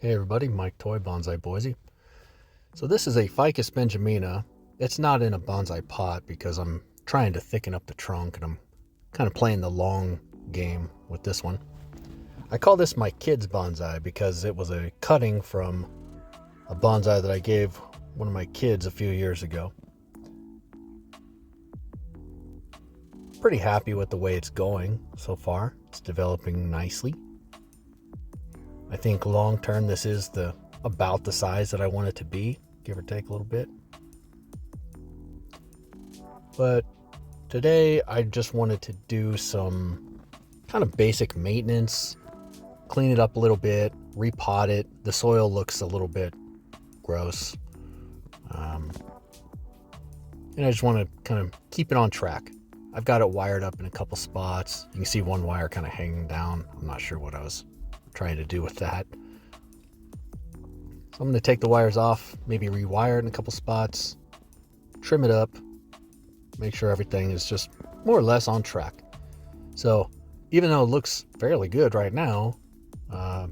Hey everybody, Mike Toy, Bonsai Boise. So this is a Ficus Benjamina. It's not in a bonsai pot because I'm trying to thicken up the trunk and I'm kind of playing the long game with this one. I call this my kid's bonsai because it was a cutting from a bonsai that I gave one of my kids a few years ago. Pretty happy with the way it's going so far. It's developing nicely. I think long term this is about the size that I want it to be, give or take a little bit. But today I just wanted to do some kind of basic maintenance, clean it up a little bit, repot it. The soil looks a little bit gross. And I just want to kind of keep it on track. I've got it wired up in a couple spots. You can see one wire kind of hanging down. I'm not sure what I was trying to do with that. So I'm going to take the wires off, maybe rewire it in a couple spots, trim it up, make sure everything is just more or less on track. So even though it looks fairly good right now, I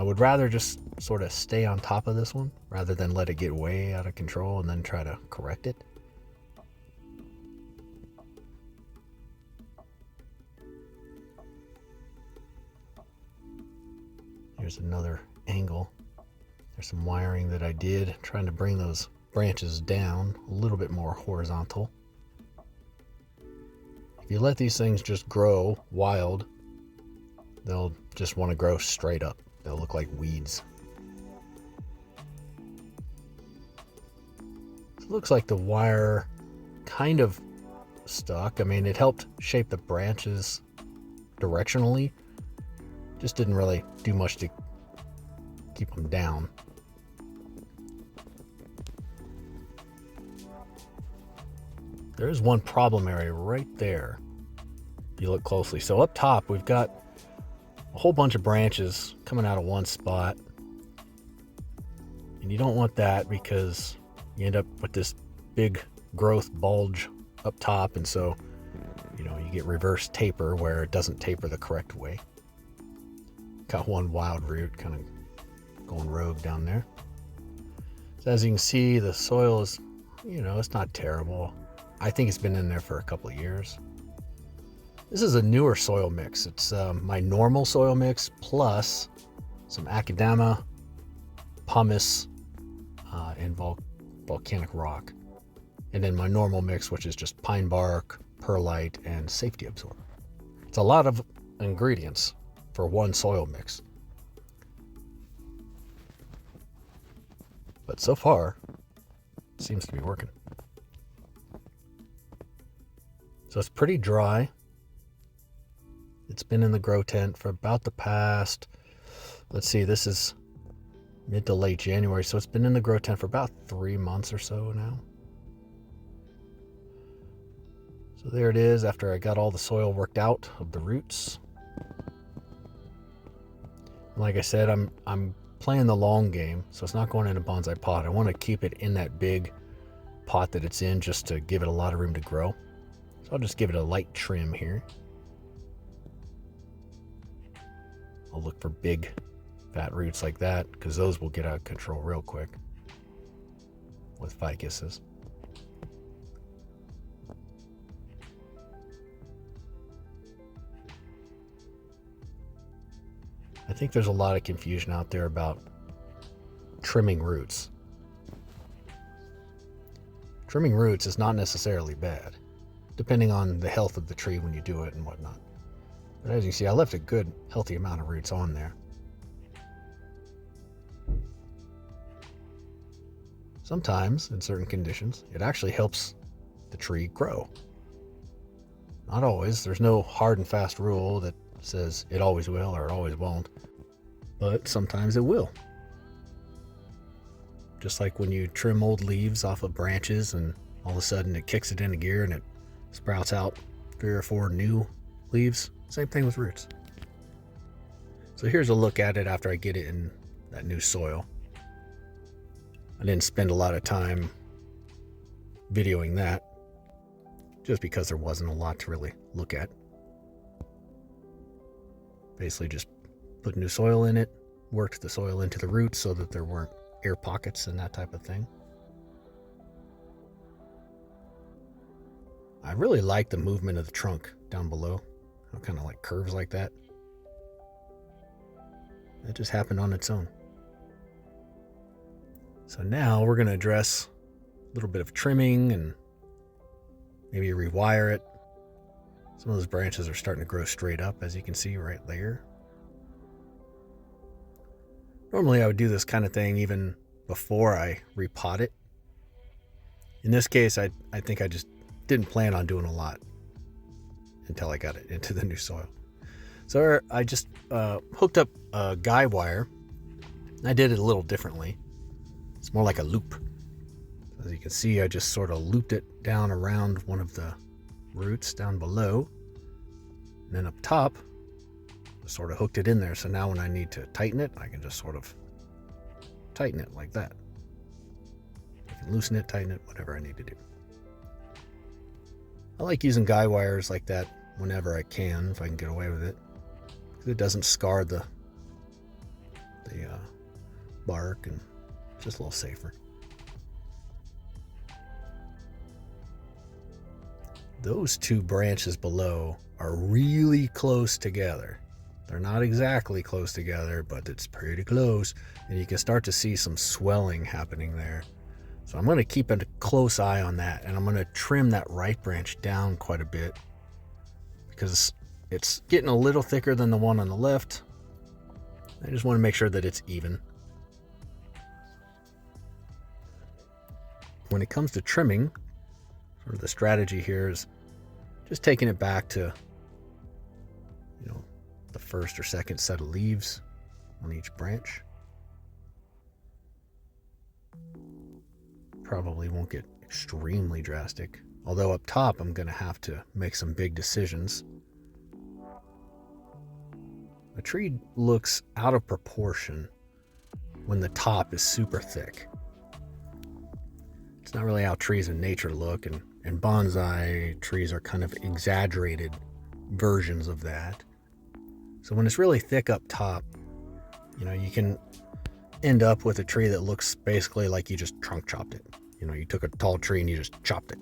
would rather just sort of stay on top of this one rather than let it get way out of control and then try to correct it. Here's another angle. There's some wiring that I did, trying to bring those branches down a little bit more horizontal. If you let these things just grow wild, they'll just want to grow straight up. They'll look like weeds. So it looks like the wire kind of stuck. I mean, it helped shape the branches directionally. Just didn't really do much to keep them down. There is one problem area right there if you look closely. So up top we've got a whole bunch of branches coming out of one spot, and you don't want that because you end up with this big growth bulge up top, and so you get reverse taper where it doesn't taper the correct way. Got one wild root kind of going rogue down there. So as you can see, the soil is, it's not terrible. I think it's been in there for a couple of years. This is a newer soil mix. It's my normal soil mix plus some Akadama, pumice, and volcanic rock. And then my normal mix, which is just pine bark, perlite, and safety absorber. It's a lot of ingredients for one soil mix. But so far, it seems to be working. So it's pretty dry. It's been in the grow tent for about the past, let's see, this is mid to late January, so it's been in the grow tent for about 3 months or so now. So there it is after I got all the soil worked out of the roots. Like I said, I'm playing the long game, so it's not going in a bonsai pot. I want to keep it in that big pot that it's in just to give it a lot of room to grow. So I'll just give it a light trim here. I'll look for big fat roots like that because those will get out of control real quick with ficuses. I think there's a lot of confusion out there about trimming roots. Trimming roots is not necessarily bad, depending on the health of the tree when you do it and whatnot. But as you see, I left a good, healthy amount of roots on there. Sometimes, in certain conditions, it actually helps the tree grow. Not always. There's no hard and fast rule that says it always will or it always won't. But sometimes it will. Just like when you trim old leaves off of branches and all of a sudden it kicks it into gear and it sprouts out 3 or 4 new leaves. Same thing with roots. So here's a look at it after I get it in that new soil. I didn't spend a lot of time videoing that just because there wasn't a lot to really look at. Basically just put new soil in it, worked the soil into the roots so that there weren't air pockets and that type of thing. I really like the movement of the trunk down below. How it kind of like curves like that. That just happened on its own. So now we're going to address a little bit of trimming and maybe rewire it. Some of those branches are starting to grow straight up, as you can see right there. Normally I would do this kind of thing even before I repot it. In this case, I think I just didn't plan on doing a lot until I got it into the new soil. So I just hooked up a guy wire. I did it a little differently. It's more like a loop. As you can see, I just sort of looped it down around one of the roots down below. And then up top, I sort of hooked it in there. So now when I need to tighten it, I can just sort of tighten it like that. I can loosen it, tighten it, whatever I need to do. I like using guy wires like that whenever I can, if I can get away with it. It doesn't scar the bark, and it's just a little safer. Those two branches below are really close together. They're not exactly close together, but it's pretty close, and you can start to see some swelling happening there. So I'm going to keep a close eye on that, and I'm going to trim that right branch down quite a bit because it's getting a little thicker than the one on the left. I just want to make sure that it's even. When it comes to trimming, sort of the strategy here is just taking it back to, the first or second set of leaves on each branch. Probably won't get extremely drastic, although up top I'm going to have to make some big decisions. A tree looks out of proportion when the top is super thick. It's not really how trees in nature look, and bonsai trees are kind of exaggerated versions of that. So when it's really thick up top, you can end up with a tree that looks basically like you just trunk chopped it. You took a tall tree and you just chopped it.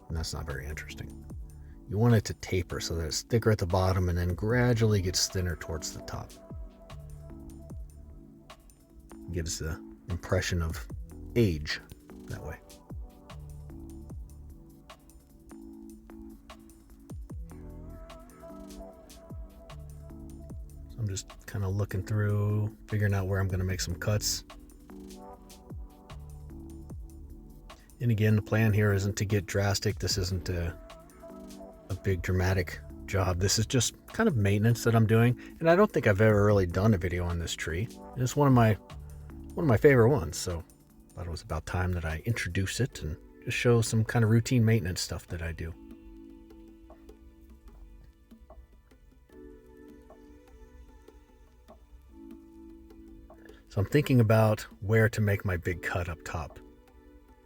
And that's not very interesting. You want it to taper so that it's thicker at the bottom and then gradually gets thinner towards the top. It gives the impression of age that way. So I'm just kind of looking through, figuring out where I'm going to make some cuts. And again, the plan here isn't to get drastic. This isn't a big dramatic job. This is just kind of maintenance that I'm doing. And I don't think I've ever really done a video on this tree. It's one of my favorite ones. So I thought it was about time that I introduce it and just show some kind of routine maintenance stuff that I do. So I'm thinking about where to make my big cut up top.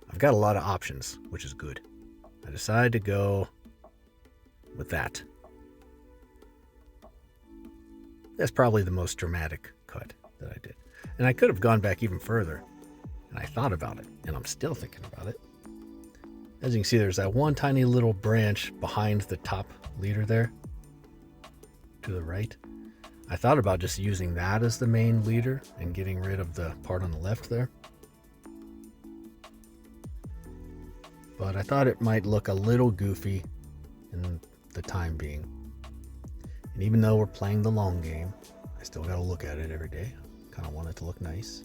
I've got a lot of options, which is good. I decided to go with that. That's probably the most dramatic cut that I did. And I could have gone back even further. And I thought about it, and I'm still thinking about it. As you can see, there's that one tiny little branch behind the top leader there to the right. I thought about just using that as the main leader and getting rid of the part on the left there. But I thought it might look a little goofy in the time being. And even though we're playing the long game, I still got to look at it every day. Kind of want it to look nice.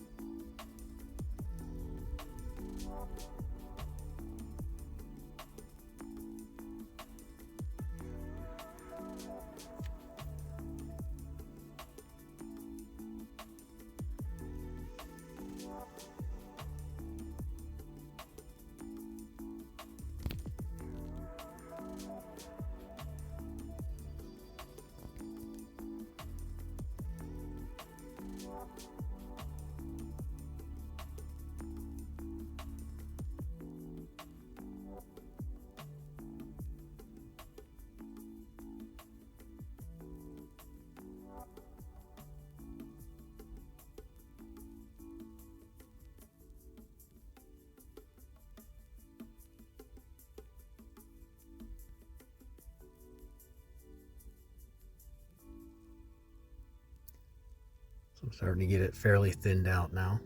I'm starting to get it fairly thinned out now.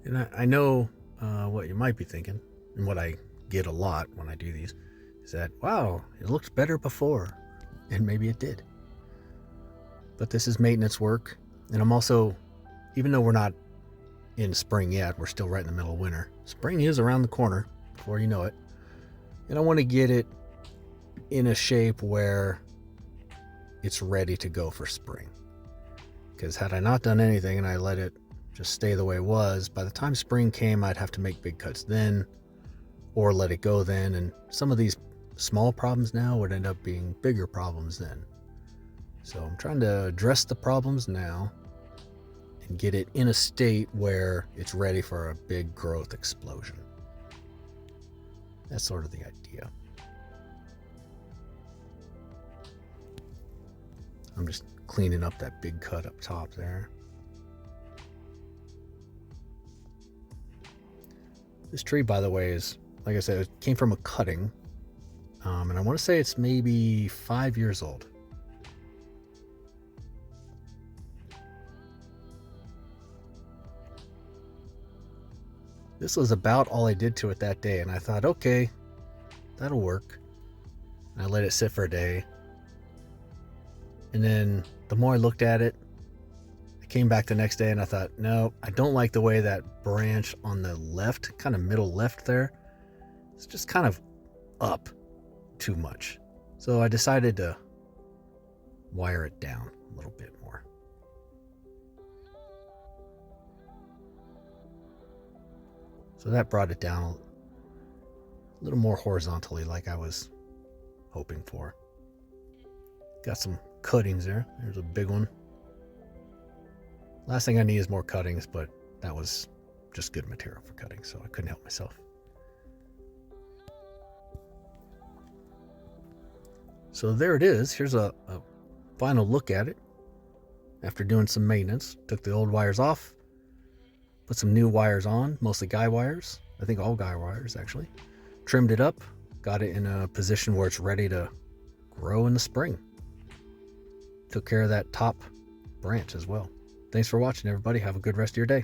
And I know what you might be thinking, and what I get a lot when I do these, is that, wow, it looked better before. And maybe it did. But this is maintenance work. And I'm also, even though we're not in spring yet, we're still right in the middle of winter. Spring is around the corner before you know it. And I want to get it in a shape where it's ready to go for spring. Because had I not done anything and I let it just stay the way it was, by the time spring came, I'd have to make big cuts then, or let it go then. And some of these small problems now would end up being bigger problems then. So I'm trying to address the problems now and get it in a state where it's ready for a big growth explosion. That's sort of the idea. I'm just cleaning up that big cut up top there. This tree, by the way, is, like I said, it came from a cutting. And I want to say it's maybe 5 years old. This was about all I did to it that day, and I thought, okay, that'll work. And I let it sit for a day. And then the more I looked at it, I came back the next day and I thought, no, I don't like the way that branch on the left, kind of middle left there, it's just kind of up too much. So I decided to wire it down a little bit more. So that brought it down a little more horizontally, like I was hoping for. Got some cuttings there. There's a big one. Last thing I need is more cuttings, but that was just good material for cutting, so I couldn't help myself. So there it is. Here's a final look at it after doing some maintenance. Took the old wires off, put some new wires on, mostly guy wires. I think all guy wires, actually. Trimmed it up, got it in a position where it's ready to grow in the spring. Took care of that top branch as well. Thanks for watching, everybody. Have a good rest of your day.